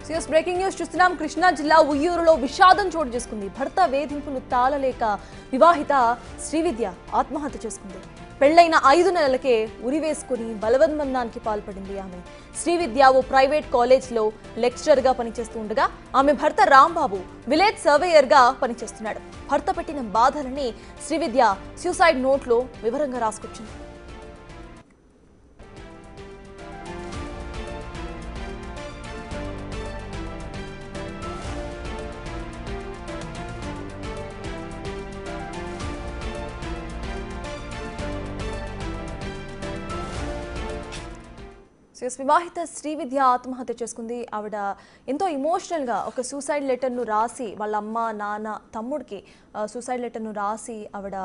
CS breaking news చూస్తున్నాం. కృష్ణా జిల్లా ఉయ్యూరులో విషాదం చోటు చేసుకుంది. భర్త వేధింపులు తాళలేక వివాహిత శ్రీవిద్య ఆత్మహత్య చేసుకుంది. పెళ్లైన 5 నెలలకే ఉరివేసుకుని బలవన్మరణానికి పాల్పడింది ఆమె. శ్రీవిద్య ఓ ప్రైవేట్ కాలేజ్లో లెక్చరర్గా పనిచేస్తూ ఉండగా ఆమె భర్త రాంబాబు విలేజ్ సర్వేయర్గా పనిచేస్తున్నాడు. భర్త పెట్టిన బాధలని శ్రీవిద్య సూసైడ్ నోట్లో వివరంగా రాసుకొచ్చింది. వివాహిత శ్రీవిద్య ఆత్మహత్య చేసుకుంది. ఆవిడ ఎంతో ఇమోషనల్గా ఒక సూసైడ్ లెటర్ను రాసి వాళ్ళ అమ్మ నాన్న తమ్ముడికి సూసైడ్ లెటర్ను రాసి ఆవిడ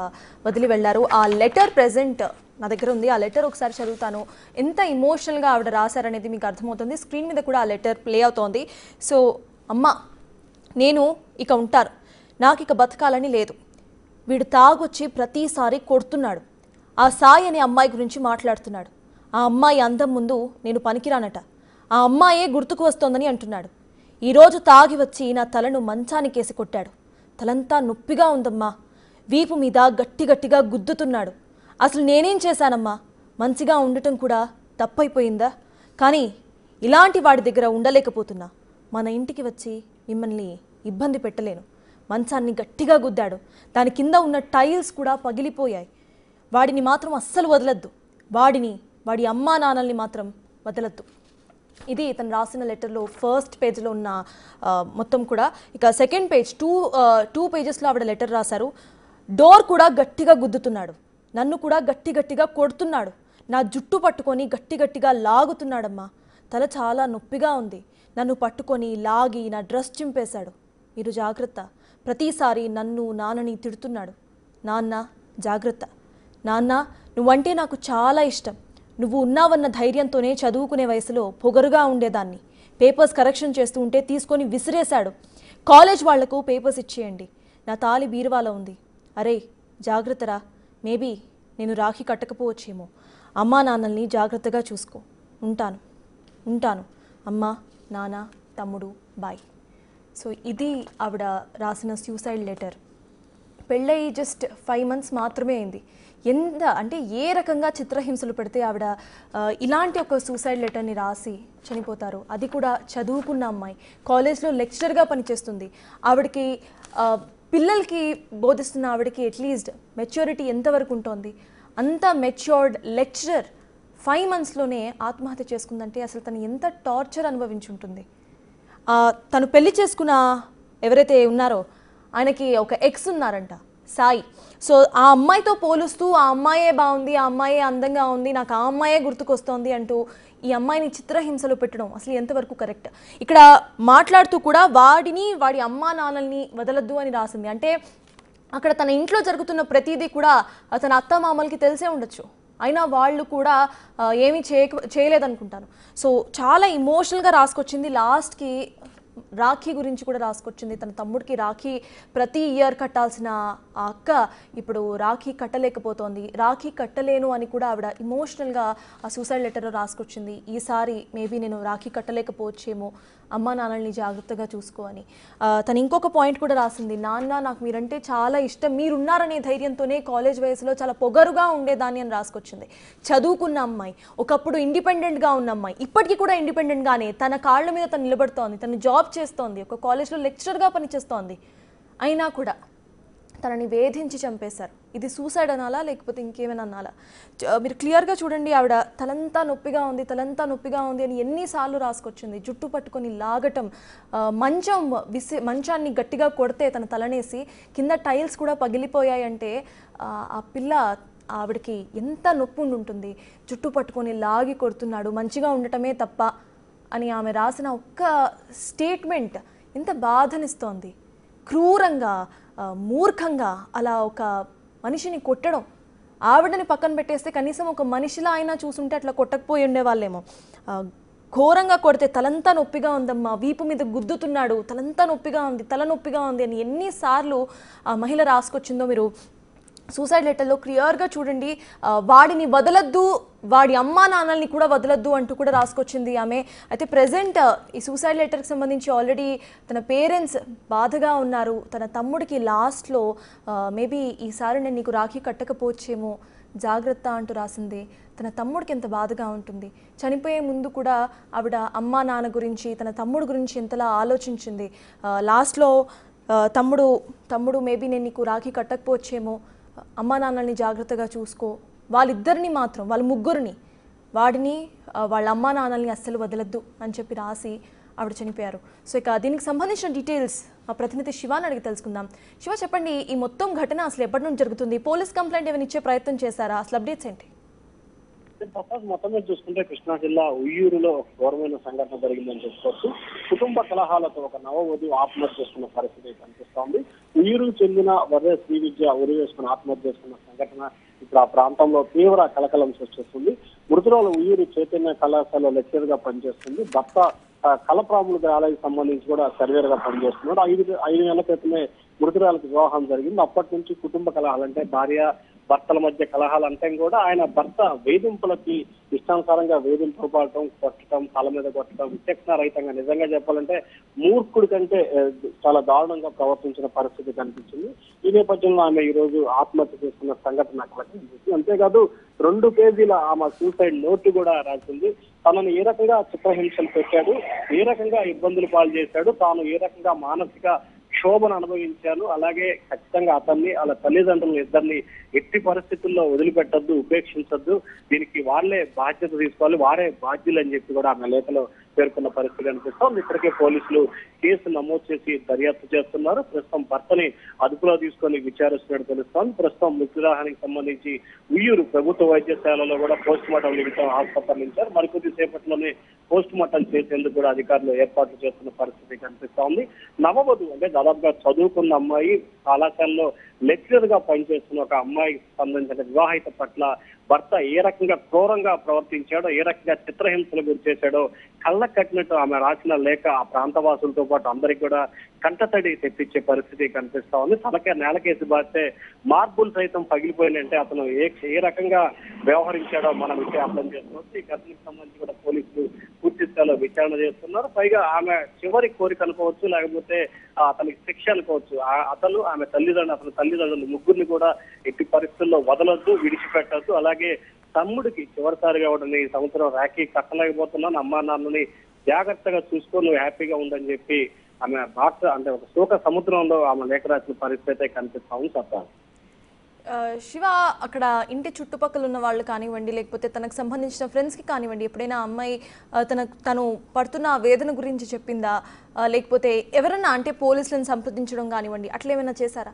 వదిలి వెళ్ళారు. ఆ లెటర్ ప్రెజెంట్ నా దగ్గర ఉంది. ఆ లెటర్ ఒకసారి చదువుతాను. ఎంత ఇమోషనల్గా ఆవిడ రాశారనేది మీకు అర్థమవుతుంది. స్క్రీన్ మీద కూడా ఆ లెటర్ ప్లే అవుతోంది. సో అమ్మ, నేను ఇక ఉంటాను, నాకు ఇక బతకాలని లేదు. వీడు తాగొచ్చి ప్రతిసారి కొడుతున్నాడు. ఆ సాయి అనే అమ్మాయి గురించి మాట్లాడుతున్నాడు. ఆ అమ్మాయి అందం ముందు నేను పనికిరానట. ఆ అమ్మాయే గుర్తుకు వస్తోందని అంటున్నాడు. ఈరోజు తాగి వచ్చి నా తలను మంచానికేసి కొట్టాడు. తలంతా నొప్పిగా ఉందమ్మా. వీపు మీద గట్టిగా గుద్దుతున్నాడు. అసలు నేనేం చేశానమ్మా? మంచిగా ఉండటం కూడా తప్పైపోయిందా? కానీ ఇలాంటి వాడి దగ్గర ఉండలేకపోతున్నా. మన ఇంటికి వచ్చి మిమ్మల్ని ఇబ్బంది పెట్టలేను. మంచాన్ని గట్టిగా గుద్దాడు. దాని కింద ఉన్న టైల్స్ కూడా పగిలిపోయాయి. వాడిని మాత్రం అస్సలు వదలద్దు. వాడి అమ్మా నాన్నల్ని మాత్రం వదలద్దు. ఇది తను రాసిన లెటర్లో ఫస్ట్ పేజ్లో ఉన్న మొత్తం కూడా. ఇక సెకండ్ పేజ్ టూ పేజెస్లో ఆవిడ లెటర్ రాశారు. డోర్ కూడా గట్టిగా గుద్దుతున్నాడు. నన్ను కూడా గట్టిగా కొడుతున్నాడు. నా జుట్టు పట్టుకొని గట్టిగా లాగుతున్నాడమ్మా. తల చాలా నొప్పిగా ఉంది. నన్ను పట్టుకొని లాగి నా డ్రెస్ చింపేశాడు. మీరు జాగ్రత్త. ప్రతిసారి నన్ను నాన్నని తిడుతున్నాడు. నాన్న జాగ్రత్త. నాన్న, నువ్వంటే నాకు చాలా ఇష్టం. నువ్వు ఉన్నావన్న ధైర్యంతోనే చదువుకునే వయసులో పొగరుగా ఉండేదాన్ని. పేపర్స్ కరెక్షన్ చేస్తూ ఉంటే తీసుకొని విసిరేశాడు. కాలేజ్ వాళ్లకు పేపర్స్ ఇచ్చేయండి. నా తాళి బీరువాలో ఉంది. అరే జాగ్రత్తరా. మేబీ నేను రాఖీ కట్టకపోవచ్చేమో. అమ్మా నాన్నల్ని జాగ్రత్తగా చూసుకో. ఉంటాను. అమ్మ, నాన్న, తమ్ముడు, బాయ్. సో ఇది ఆవిడ రాసిన సూసైడ్ లెటర్. పెళ్ళై జస్ట్ 5 months మాత్రమే అయింది. అంటే ఏ రకంగా చిత్రహింసలు పెడితే ఆవిడ ఇలాంటి ఒక సూసైడ్ లెటర్ని రాసి చనిపోతారు. అది కూడా చదువుకున్న అమ్మాయి, కాలేజ్లో లెక్చరర్గా పనిచేస్తుంది. ఆవిడకి పిల్లలకి బోధిస్తున్న ఆవిడకి అట్లీస్ట్ మెచ్యూరిటీ ఎంతవరకు ఉంటుంది? అంత మెచ్యూర్డ్ లెక్చరర్ 5 monthsలోనే ఆత్మహత్య చేసుకుందంటే అసలు తను ఎంత టార్చర్ అనుభవించుంటుంది. తను పెళ్లి చేసుకున్న ఎవరైతే ఉన్నారో ఆయనకి ఒక ఎక్స్ ఉన్నారంట, సాయి. సో ఆ అమ్మాయితో పోలుస్తూ ఆ అమ్మాయే బాగుంది, ఆ అమ్మాయే అందంగా ఉంది, నాకు ఆ అమ్మాయే గుర్తుకొస్తోంది అంటూ ఈ అమ్మాయిని చిత్రహింసలు పెట్టడం అసలు ఎంతవరకు కరెక్ట్? ఇక్కడ మాట్లాడుతూ కూడా వాడి అమ్మా నాన్నల్ని వదలద్దు అని రాసింది. అంటే అక్కడ తన ఇంట్లో జరుగుతున్న ప్రతిదీ కూడా తన అత్త మామలకి తెలిసే ఉండొచ్చు. అయినా వాళ్ళు కూడా ఏమీ చేయలేదనుకుంటాను. సో చాలా ఇమోషనల్గా రాసుకొచ్చింది. లాస్ట్కి రాఖీ గురించి కూడా రాసుకొచ్చింది. తన తమ్ముడికి రాఖీ ప్రతి ఇయర్ కట్టాల్సిన ఆ అక్క ఇప్పుడు రాఖీ కట్టలేకపోతోంది. రాఖీ కట్టలేను అని కూడా ఆవిడ ఇమోషనల్గా ఆ సూసైడ్ లెటర్లో రాసుకొచ్చింది. ఈసారి మేబీ నేను రాఖీ కట్టలేకపోవచ్చేమో, అమ్మా నాన్నల్ని జాగ్రత్తగా చూసుకో అని. తను ఇంకొక పాయింట్ కూడా రాసింది. నాన్న, నాకు మీరంటే చాలా ఇష్టం, మీరున్నారనే ధైర్యంతోనే కాలేజ్ వయసులో చాలా పొగరుగా ఉండేదాన్ని అని రాసుకొచ్చింది. చదువుకున్న అమ్మాయి, ఒకప్పుడు ఇండిపెండెంట్గా ఉన్న అమ్మాయి, ఇప్పటికీ కూడా ఇండిపెండెంట్గానే తన కాళ్ళ మీద తను నిలబడుతోంది. తను జాబ్ చేస్తోంది, ఒక కాలేజ్లో లెక్చరర్గా పనిచేస్తోంది. అయినా కూడా తనని వేధించి చంపేశారు. ఇది సూసైడ్ అనాలా లేకపోతే ఇంకేమైనా అనాలా? మీరు క్లియర్గా చూడండి. ఆవిడ తలంతా నొప్పిగా ఉంది అని ఎన్నిసార్లు రాసుకొచ్చింది. జుట్టు పట్టుకొని లాగటం, మంచాన్ని గట్టిగా కొడితే తన తలనేసి కింద టైల్స్ కూడా పగిలిపోయాయంటే ఆ పిల్ల ఆవిడకి ఎంత నొప్పి ఉంటుంది. జుట్టు పట్టుకొని లాగి కొడుతున్నాడు, మంచిగా ఉండటమే తప్ప అని ఆమె రాసిన ఒక్క స్టేట్మెంట్ ఎంత బాధనిస్తోంది. క్రూరంగా, మూర్ఖంగా అలా ఒక మనిషిని కొట్టడం. ఆవిడని పక్కన పెట్టేస్తే కనీసం ఒక మనిషిలా అయినా చూసుంటే అట్లా కొట్టకపోయి ఉండేవాళ్ళేమో. ఘోరంగా కొడితే తలంతా నొప్పిగా ఉందమ్మా, వీపు మీద గుద్దుతున్నాడు, తలంతా నొప్పిగా ఉంది, తల నొప్పిగా ఉంది అని ఎన్నిసార్లు ఆ మహిళ రాసుకొచ్చిందో మీరు సూసైడ్ లెటర్లో క్లియర్గా చూడండి, వాడిని వదలొద్దు, వాడి అమ్మా నాన్నల్ని కూడా వదలొద్దు అంటూ కూడా రాసుకొచ్చింది ఆమె. అయితే ప్రెజెంట్ ఈ సూసైడ్ లెటర్కి సంబంధించి ఆల్రెడీ తన పేరెంట్స్ బాధగా ఉన్నారు. తన తమ్ముడికి లాస్ట్లో మేబీ ఈసారి నేను నీకు రాఖీ కట్టకపోవచ్చేమో, జాగ్రత్త అంటూ రాసింది. తన తమ్ముడికి ఎంత బాధగా ఉంటుంది. చనిపోయే ముందు కూడా ఆవిడ అమ్మా నాన్న గురించి, తన తమ్ముడు గురించి ఎంతలా ఆలోచించింది. లాస్ట్లో తమ్ముడు మేబీ నేను నీకు రాఖీ కట్టకపోవచ్చేమో, అమ్మా నాన్నల్ని జాగ్రత్తగా చూసుకో, వాళ్ళిద్దరిని మాత్రం, వాళ్ళ ముగ్గురిని, వాడిని వాళ్ళ అమ్మా నాన్నల్ని అస్సలు వదలద్దు అని చెప్పి రాసి ఆవిడ చనిపోయారు. సో ఇక దీనికి సంబంధించిన డీటెయిల్స్ మా ప్రతినిధి శివాని అడిగి తెలుసుకుందాం. శివ, చెప్పండి, ఈ మొత్తం ఘటన అసలు ఎప్పటి నుంచి జరుగుతుంది? పోలీస్ కంప్లైంట్ ఏమైనా ఇచ్చే ప్రయత్నం చేశారా? అసలు అప్డేట్స్ ఏంటి? మొత్తం మీద చూసుకుంటే కృష్ణా జిల్లా ఉయ్యూరులో ఘోరమైన సంఘటన జరిగిందని చెప్పుకోవచ్చు. కుటుంబ కలహాలతో ఒక నవవధువు ఆత్మహత్య చేసుకున్న పరిస్థితి కనిపిస్తోంది. ఉయ్యూరుకు చెందిన వర్రే శ్రీ విద్య ఉరి వేసుకుని ఆత్మహత్య చేసుకున్న సంఘటన ఇప్పుడు ఆ ప్రాంతంలో తీవ్ర కలకలం సృష్టిస్తుంది. మృతురాలు ఉయ్యూరు చైతన్య కళాశాలలో లెక్చర్ గా పనిచేస్తుంది. భర్త కళప్రాముల ఆలయానికి సంబంధించి కూడా సర్వేర్ గా పనిచేస్తున్నాడు. 5 నెలల క్రితమే మృతురాలకు వివాహం జరిగింది. అప్పటి నుంచి కుటుంబ కలహాలంటే భార్య భర్తల మధ్య కలహాలంటే కూడా ఆయన భర్త వేధింపులకి ఇష్టానుసారంగా వేధింపులు పడటం, కొట్టడం, తల మీద కొట్టడం, విచక్షణ రహితంగా, నిజంగా చెప్పాలంటే మూర్ఖుడి కంటే చాలా దారుణంగా ప్రవర్తించిన పరిస్థితి కనిపించింది. ఈ నేపథ్యంలో ఆమె ఈ రోజు ఆత్మహత్య చేసుకున్న సంఘటన కనిపించింది. అంతేకాదు 2 పేజీల ఆమె సూసైడ్ నోటు కూడా రాసింది. తనను ఏ రకంగా చిత్రహింసలు పెట్టాడు, ఏ రకంగా ఇబ్బందులు పాలు చేశాడు, తాను ఏ రకంగా మానసిక క్షోభను అనుభవించాను, అలాగే ఖచ్చితంగా అతన్ని వాళ్ళ తల్లిదండ్రులను ఇద్దరిని ఎట్టి పరిస్థితుల్లో వదిలిపెట్టద్దు, ఉపేక్షించద్దు, దీనికి వాళ్ళే బాధ్యత తీసుకోవాలి, వారే బాధ్యులు అని చెప్పి కూడా ఆమె లేఖలో పేర్కొన్న పరిస్థితి అనిపిస్తోంది. ఇప్పటికే పోలీసులు కేసు నమోదు చేసి దర్యాప్తు చేస్తున్నారు. ప్రస్తుతం భర్తని అదుపులో తీసుకొని విచారిస్తున్నట్టు తెలుస్తోంది. ప్రస్తుతం మృతదేహానికి సంబంధించి ఉయ్యూరు ప్రభుత్వ వైద్యశాలలో కూడా పోస్ట్ మార్టం నిమిత్తం ఆసుపత్రిలో మరికొద్ది సేపట్లోనే పోస్ట్ మార్టం చేసేందుకు కూడా అధికారులు ఏర్పాట్లు చేస్తున్న పరిస్థితి కనిపిస్తోంది. నవవధువు అంటే దాదాపుగా చదువుకున్న అమ్మాయి, కళాశాలలో లెక్చరర్ గా పనిచేస్తున్న ఒక అమ్మాయికి సంబంధించిన వివాహిత పట్ల భర్త ఏ రకంగా క్రూరంగా ప్రవర్తించాడో, ఏ రకంగా చిత్రహింసలు గురి చేశాడో కళ్ళకు కట్టినట్టు ఆమె రాసిన లేఖ ఆ ప్రాంతవాసులతో పాటు అందరికి కూడా కంటతడి తెప్పించే పరిస్థితి కనిపిస్తా ఉంది. తనకే నేలకేసి బాస్తే మార్బుల్ సైతం పగిలిపోయినంటే అతను ఏ రకంగా వ్యవహరించాడో మనం ఇక్కడ అర్థం చేసుకోవచ్చు. ఈ ఘటనకు సంబంధించి కూడా పోలీసులు పూర్తి స్థాయిలో విచారణ చేస్తున్నారు. పైగా ఆమె చివరి కోరిక అనుకోవచ్చు, లేకపోతే అతనికి శిక్ష అనుకోవచ్చు. అతను ఆమె తల్లిదండ్రులు ముగ్గురిని కూడా ఎట్టి పరిస్థితుల్లో వదలొద్దు, విడిచిపెట్టద్దు, అలాగే తమ్ముడికి చివరిసారిగా ఈ సంవత్సరం రాఖీ కట్టలేకపోతున్నాను, అమ్మా నాన్నని జాగ్రత్తగా చూసుకో, నువ్వు హ్యాపీగా ఉండని చెప్పి ఆమె భాష అంటే ఒక శోక సముద్రంలో ఆమె లేఖ రాసిన పరిస్థితి కనిపిస్తామని చెప్పాలి. శివ, అక్కడ ఇంటి చుట్టుపక్కల ఉన్న వాళ్ళు కానివ్వండి, లేకపోతే తనకు సంబంధించిన ఫ్రెండ్స్కి కానివ్వండి, ఎప్పుడైనా అమ్మాయి తను పడుతున్న వేదన గురించి చెప్పిందా, లేకపోతే ఎవరన్నా అంటే పోలీసులను సంప్రదించడం కానివ్వండి, అట్లా ఏమైనా చేశారా?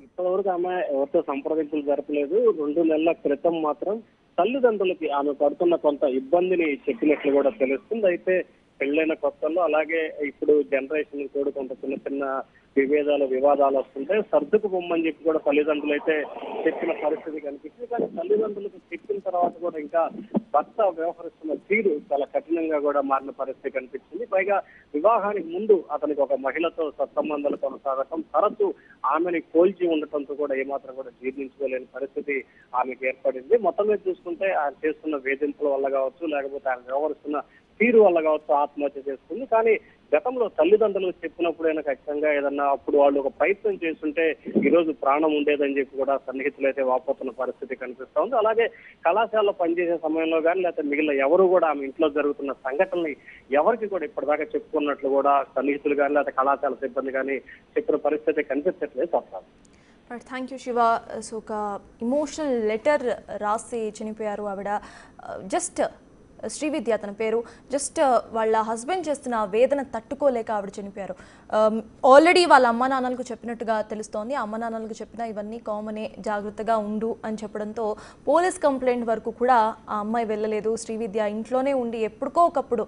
ఇప్పటివరకు ఆమె ఎవరితో సంప్రదింపులు జరపలేదు. 2 నెలల క్రితం మాత్రం తల్లిదండ్రులకి ఆమె పడుతున్న కొంత ఇబ్బందిని చెప్పినట్లు కూడా తెలుస్తుంది. అయితే పెళ్ళైన కొత్తల్లో, అలాగే ఇప్పుడు జనరేషన్ కూడా కొంత చిన్న వివాదాలు వస్తుంటాయి. సర్దుకు పొమ్మని చెప్పి కూడా తల్లిదండ్రులు అయితే చెప్పిన పరిస్థితి కనిపిస్తుంది. కానీ తల్లిదండ్రులకు చెప్పిన తర్వాత కూడా ఇంకా భర్త వ్యవహరిస్తున్న తీరు చాలా కఠినంగా కూడా మారిన పరిస్థితి కనిపించింది. పైగా వివాహానికి ముందు అతనికి ఒక మహిళతో సత్సంబంధాలు కొనసాగటం, తరచు ఆమెని కోల్చి ఉండటంతో కూడా ఏమాత్రం కూడా జీర్ణించుకోలేని పరిస్థితి ఆమెకు ఏర్పడింది. మొత్తం మీద చూసుకుంటే ఆయన చేస్తున్న వేధింపుల వల్ల కావచ్చు, లేకపోతే ఆయన వ్యవహరిస్తున్న తీరు వల్ల కావచ్చు ఆత్మహత్య చేసుకుంది. కానీ గతంలో తల్లిదండ్రులకు చెప్పినప్పుడైనా ఖచ్చితంగా ఏదన్నా అప్పుడు వాళ్ళు ఒక ప్రయత్నం చేస్తుంటే ఈ రోజు ప్రాణం ఉండేదని చెప్పి కూడా సన్నిహితులు అయితే వాపోతున్న పరిస్థితి కనిపిస్తా ఉంది. అలాగే కళాశాలలో పనిచేసే సమయంలో కానీ లేకపోతే మిగిలిన ఎవరు కూడా ఆమె ఇంట్లో జరుగుతున్న సంఘటనల్ని ఎవరికి కూడా ఇప్పటిదాకా చెప్పుకున్నట్లు కూడా సన్నిహితులు కానీ లేకపోతే కళాశాల సిబ్బంది కానీ చెప్పిన పరిస్థితి కనిపించట్లేదు చెప్పాలి. Thank you Shiva. సో ఒక ఇమోషనల్ లెటర్ రాసి చనిపోయారు ఆవిడ. జస్ట్ శ్రీవిద్య తన పేరు. జస్ట్ వాళ్ళ హస్బెండ్ చేస్తున్న వేదన తట్టుకోలేక ఆవిడ చనిపోయారు. ఆల్రెడీ వాళ్ళ అమ్మ నాన్నలకు చెప్పినట్టుగా తెలుస్తోంది. అమ్మ నాన్నలకు చెప్పిన ఇవన్నీ కామనే, జాగ్రత్తగా ఉండు అని చెప్పడంతో పోలీస్ కంప్లైంట్ వరకు కూడా ఆ అమ్మాయి వెళ్ళలేదు. శ్రీవిద్య ఇంట్లోనే ఉండి ఎప్పటికో ఒకప్పుడు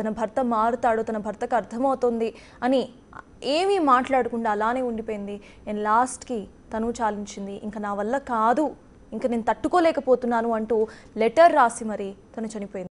తన భర్త మారుతాడు, తన భర్తకు అర్థమవుతుంది అని ఏమీ మాట్లాడకుండా అలానే ఉండిపోయింది. నేను లాస్ట్కి తను చాలించింది, ఇంకా నా వల్ల కాదు, ఇంకా నేను తట్టుకోలేకపోతున్నాను అంటూ లెటర్ రాసి మరి తను చనిపోయింది.